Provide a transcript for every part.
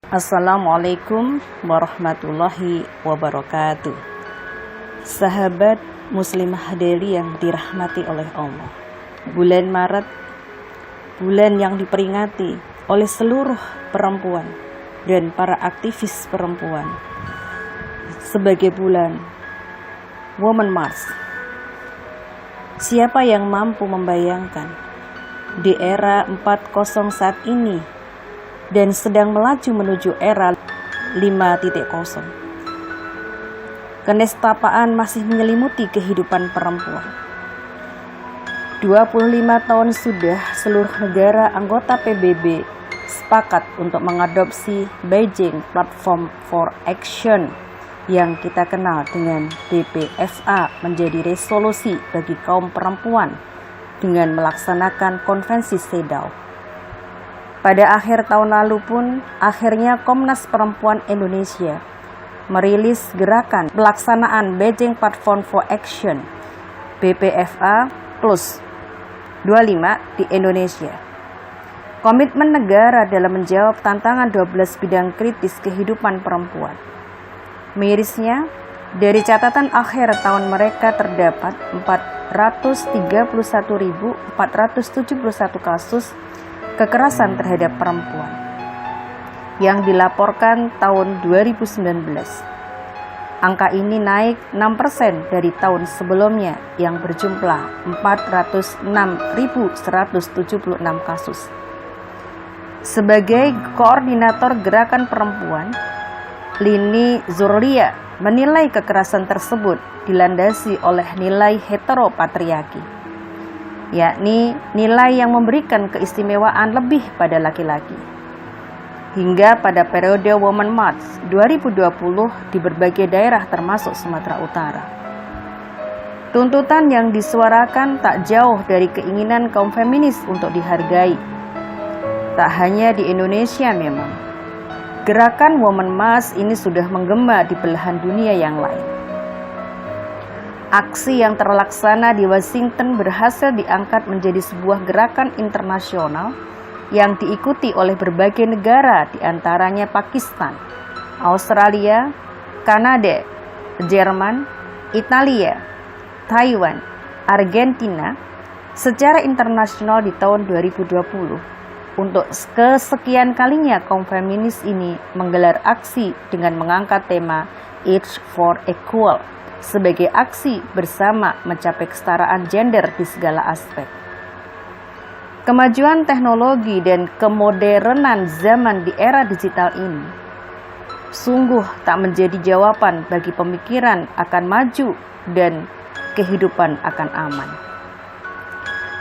Assalamualaikum warahmatullahi wabarakatuh. Sahabat muslimah Deli yang dirahmati oleh Allah, bulan Maret, bulan yang diperingati oleh seluruh perempuan dan para aktivis perempuan sebagai bulan Women March. Siapa yang mampu membayangkan di era 4.0 saat ini dan sedang melaju menuju era 5.0, kenistapaan masih menyelimuti kehidupan perempuan. 25 tahun sudah seluruh negara anggota PBB sepakat untuk mengadopsi Beijing Platform for Action yang kita kenal dengan BPFA menjadi resolusi bagi kaum perempuan dengan melaksanakan konvensi CEDAW. Pada akhir tahun lalu pun, akhirnya Komnas Perempuan Indonesia merilis gerakan pelaksanaan Beijing Platform for Action BPFA Plus 25 di Indonesia. Komitmen negara dalam menjawab tantangan 12 bidang kritis kehidupan perempuan. Mirisnya, dari catatan akhir tahun mereka terdapat 431.471 kasus kekerasan terhadap perempuan yang dilaporkan tahun 2019. Angka ini naik 6% dari tahun sebelumnya yang berjumlah 406.176 kasus. Sebagai koordinator gerakan perempuan, Lini Zurlia menilai kekerasan tersebut dilandasi oleh nilai heteropatriarki, yakni nilai yang memberikan keistimewaan lebih pada laki-laki. Hingga pada periode Women March 2020 di berbagai daerah termasuk Sumatera Utara. Tuntutan yang disuarakan tak jauh dari keinginan kaum feminis untuk dihargai. Tak hanya di Indonesia memang. Gerakan Women March ini sudah menggema di belahan dunia yang lain. Aksi yang terlaksana di Washington berhasil diangkat menjadi sebuah gerakan internasional yang diikuti oleh berbagai negara, diantaranya Pakistan, Australia, Kanada, Jerman, Italia, Taiwan, Argentina, secara internasional di tahun 2020. Untuk kesekian kalinya kaum feminis ini menggelar aksi dengan mengangkat tema Each for Equal sebagai aksi bersama mencapai kesetaraan gender di segala aspek. Kemajuan teknologi dan kemodernan zaman di era digital ini sungguh tak menjadi jawaban bagi pemikiran akan maju dan kehidupan akan aman.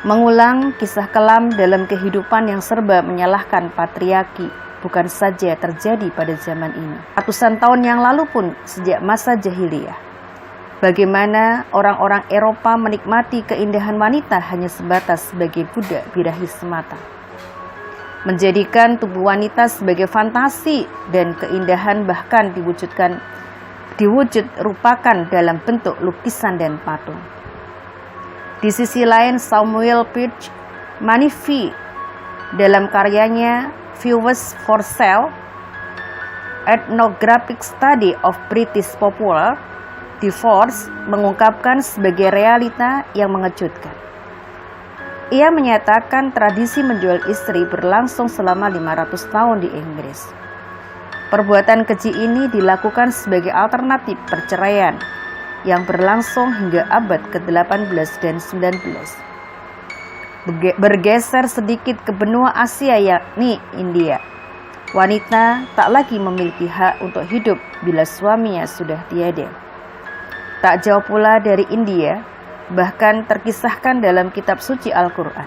Mengulang kisah kelam dalam kehidupan yang serba menyalahkan patriarki bukan saja terjadi pada zaman ini. Ratusan tahun yang lalu pun sejak masa jahiliyah. Bagaimana orang-orang Eropa menikmati keindahan wanita hanya sebatas sebagai budak birahi semata. Menjadikan tubuh wanita sebagai fantasi dan keindahan bahkan diwujud rupakan dalam bentuk lukisan dan patung. Di sisi lain, Samuel Pearce Manifi dalam karyanya Views for Sale, Ethnographic Study of British Popular Divorce mengungkapkan sebagai realita yang mengejutkan. Ia menyatakan tradisi menjual istri berlangsung selama 500 tahun di Inggris. Perbuatan keji ini dilakukan sebagai alternatif perceraian yang berlangsung hingga abad ke-18 dan 19. Bergeser sedikit ke benua Asia yakni India. Wanita tak lagi memiliki hak untuk hidup bila suaminya sudah tiada. Tak jauh pula dari India, bahkan terkisahkan dalam kitab suci Al-Quran.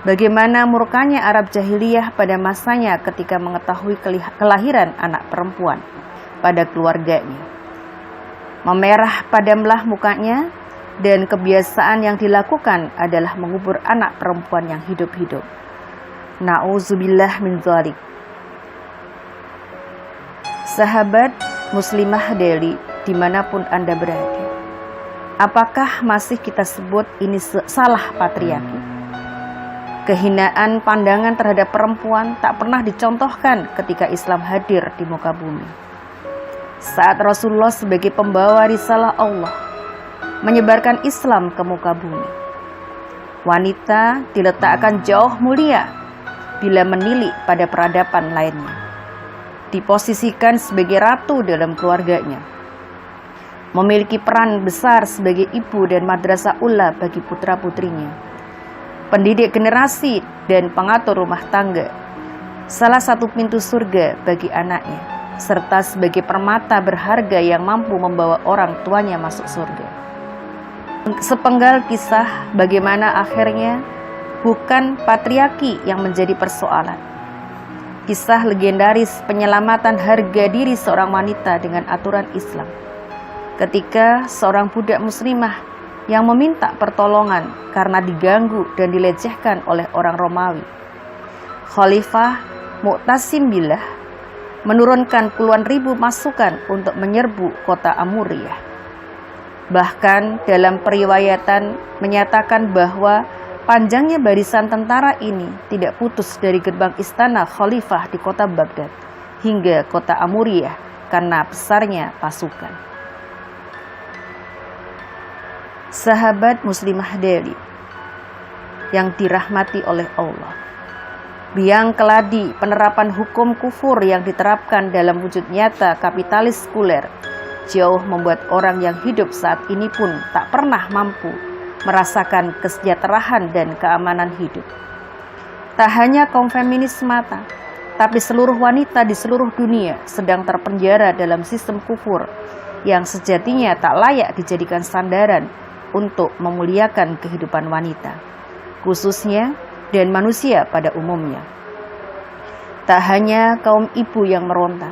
Bagaimana murkanya Arab jahiliyah pada masanya ketika mengetahui kelahiran anak perempuan pada keluarganya. Memerah padamlah mukanya, dan kebiasaan yang dilakukan adalah mengubur anak perempuan yang hidup-hidup. Na'udzubillah min dzalik. Sahabat muslimah Deli, dimanapun Anda berada, apakah masih kita sebut ini salah patriarki? Kehinaan pandangan terhadap perempuan tak pernah dicontohkan ketika Islam hadir di muka bumi. Saat Rasulullah sebagai pembawa risalah Allah menyebarkan Islam ke muka bumi, wanita diletakkan jauh mulia bila menilik pada peradaban lainnya. Diposisikan sebagai ratu dalam keluarganya, memiliki peran besar sebagai ibu dan madrasah ula bagi putra-putrinya, pendidik generasi dan pengatur rumah tangga, salah satu pintu surga bagi anaknya, serta sebagai permata berharga yang mampu membawa orang tuanya masuk surga. Sepenggal kisah bagaimana akhirnya bukan patriarki yang menjadi persoalan. Kisah legendaris penyelamatan harga diri seorang wanita dengan aturan Islam. Ketika seorang budak muslimah yang meminta pertolongan karena diganggu dan dilecehkan oleh orang Romawi, Khalifah Mu'tasim Billah menurunkan puluhan ribu pasukan untuk menyerbu kota Amuriyah. Bahkan dalam periwayatan menyatakan bahwa panjangnya barisan tentara ini tidak putus dari gerbang istana Khalifah di kota Baghdad hingga kota Amuriyah karena besarnya pasukan. Sahabat muslimah Delhi yang dirahmati oleh Allah, biang keladi penerapan hukum kufur yang diterapkan dalam wujud nyata kapitalis sekuler jauh membuat orang yang hidup saat ini pun tak pernah mampu merasakan kesejahteraan dan keamanan hidup. Tak hanya kaum feminis semata, tapi seluruh wanita di seluruh dunia sedang terpenjara dalam sistem kufur yang sejatinya tak layak dijadikan sandaran untuk memuliakan kehidupan wanita, khususnya dan manusia pada umumnya. Tak hanya kaum ibu yang meronta,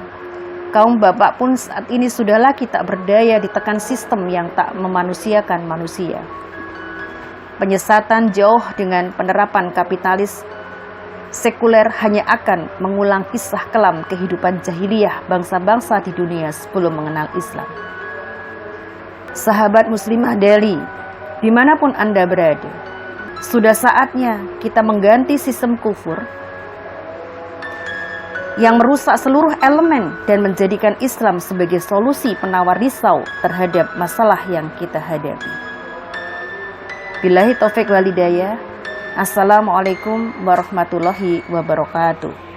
kaum bapak pun saat ini sudah lagi tak berdaya ditekan sistem yang tak memanusiakan manusia. Penyesatan jauh dengan penerapan kapitalis sekuler hanya akan mengulang kisah kelam kehidupan jahiliyah bangsa-bangsa di dunia sebelum mengenal Islam. Sahabat muslimah Delhi, dimanapun Anda berada, sudah saatnya kita mengganti sistem kufur yang merusak seluruh elemen dan menjadikan Islam sebagai solusi penawar risau terhadap masalah yang kita hadapi. Billahi taufik wal hidayah. Assalamualaikum warahmatullahi wabarakatuh.